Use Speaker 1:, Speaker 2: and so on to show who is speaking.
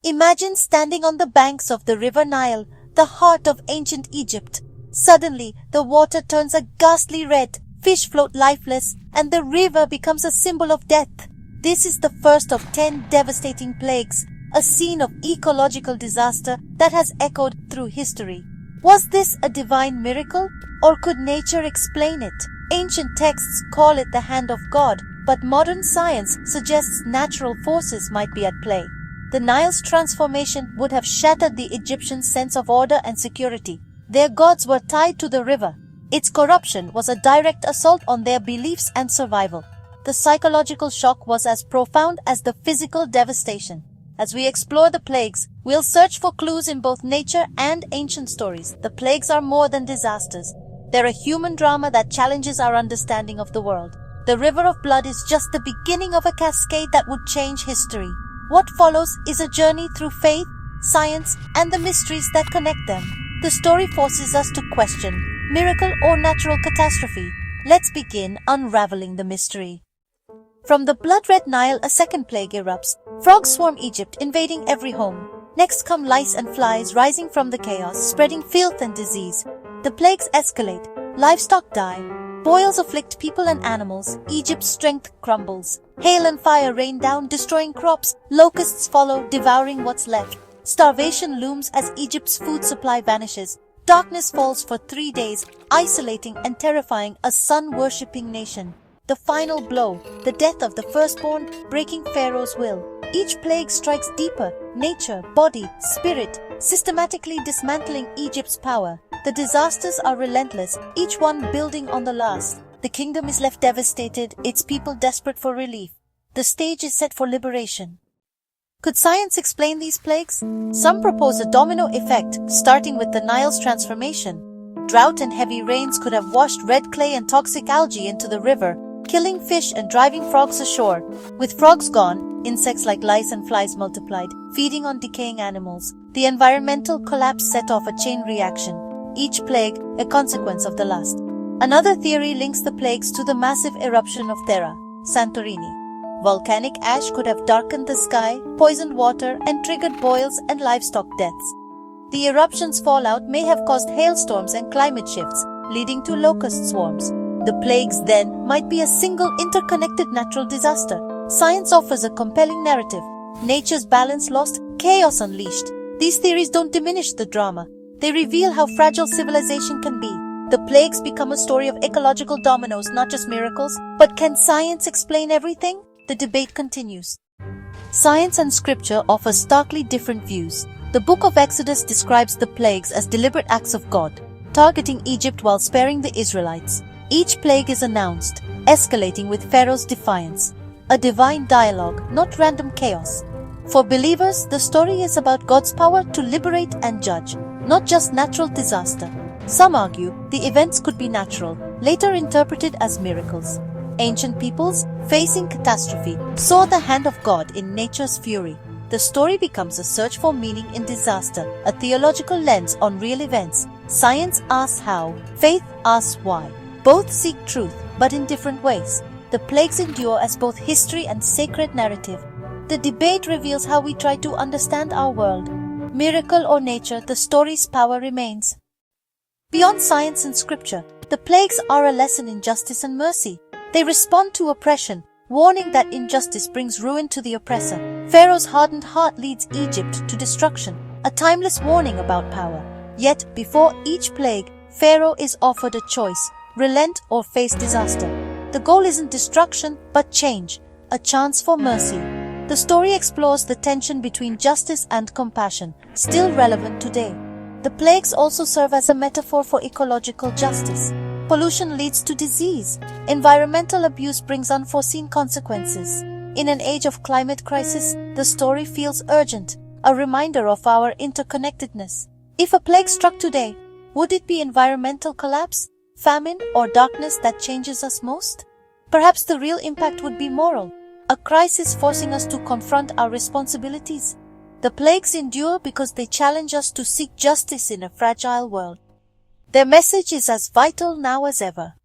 Speaker 1: Imagine standing on the banks of the river Nile, the heart of ancient Egypt. Suddenly, the water turns a ghastly red, fish float lifeless, and the river becomes a symbol of death. This is the first of 10 devastating plagues, a scene of ecological disaster that has echoed through history. Was this a divine miracle, or could nature explain it? Ancient texts call it the hand of God, but modern science suggests natural forces might be at play. The Nile's transformation would have shattered the Egyptians' sense of order and security. Their gods were tied to the river. Its corruption was a direct assault on their beliefs and survival. The psychological shock was as profound as the physical devastation. As we explore the plagues, we'll search for clues in both nature and ancient stories. The plagues are more than disasters. They're a human drama that challenges our understanding of the world. The river of blood is just the beginning of a cascade that would change history. What follows is a journey through faith, science, and the mysteries that connect them. The story forces us to question, miracle or natural catastrophe? Let's begin unraveling the mystery. From the blood-red Nile, a second plague erupts. Frogs swarm Egypt, invading every home. Next come lice and flies rising from the chaos, spreading filth and disease. The plagues escalate. Livestock die. Boils afflict people and animals. Egypt's strength crumbles. Hail and fire rain down, destroying crops. Locusts follow, devouring what's left. Starvation looms as Egypt's food supply vanishes. Darkness falls for 3 days, isolating and terrifying a sun-worshipping nation. The final blow, the death of the firstborn, breaking Pharaoh's will. Each plague strikes deeper, nature, body, spirit, systematically dismantling Egypt's power. The disasters are relentless, each one building on the last. The kingdom is left devastated, its people desperate for relief. The stage is set for liberation. Could science explain these plagues? Some propose a domino effect, starting with the Nile's transformation. Drought and heavy rains could have washed red clay and toxic algae into the river, killing fish and driving frogs ashore. With frogs gone, insects like lice and flies multiplied, feeding on decaying animals. The environmental collapse set off a chain reaction, each plague a consequence of the last. Another theory links the plagues to the massive eruption of Thera, Santorini. Volcanic ash could have darkened the sky, poisoned water, and triggered boils and livestock deaths. The eruption's fallout may have caused hailstorms and climate shifts, leading to locust swarms. The plagues then might be a single interconnected natural disaster. Science offers a compelling narrative. Nature's balance lost, chaos unleashed. These theories don't diminish the drama. They reveal how fragile civilization can be. The plagues become a story of ecological dominoes, not just miracles. But can science explain everything? The debate continues. Science and scripture offer starkly different views. The book of Exodus describes the plagues as deliberate acts of God, targeting Egypt while sparing the Israelites. Each plague is announced, escalating with Pharaoh's defiance. A divine dialogue, not random chaos. For believers, the story is about God's power to liberate and judge, not just natural disaster. Some argue the events could be natural, later interpreted as miracles. Ancient peoples, facing catastrophe, saw the hand of God in nature's fury. The story becomes a search for meaning in disaster, a theological lens on real events. Science asks how, faith asks why. Both seek truth, but in different ways. The plagues endure as both history and sacred narrative. The debate reveals how we try to understand our world. Miracle or nature, the story's power remains. Beyond science and scripture, the plagues are a lesson in justice and mercy. They respond to oppression, warning that injustice brings ruin to the oppressor. Pharaoh's hardened heart leads Egypt to destruction, a timeless warning about power. Yet, before each plague, Pharaoh is offered a choice, relent or face disaster. The goal isn't destruction, but change, a chance for mercy. The story explores the tension between justice and compassion, still relevant today. The plagues also serve as a metaphor for ecological justice. Pollution leads to disease. Environmental abuse brings unforeseen consequences. In an age of climate crisis, the story feels urgent, a reminder of our interconnectedness. If a plague struck today, would it be environmental collapse, famine, or darkness that changes us most? Perhaps the real impact would be moral, a crisis forcing us to confront our responsibilities. The plagues endure because they challenge us to seek justice in a fragile world. Their message is as vital now as ever.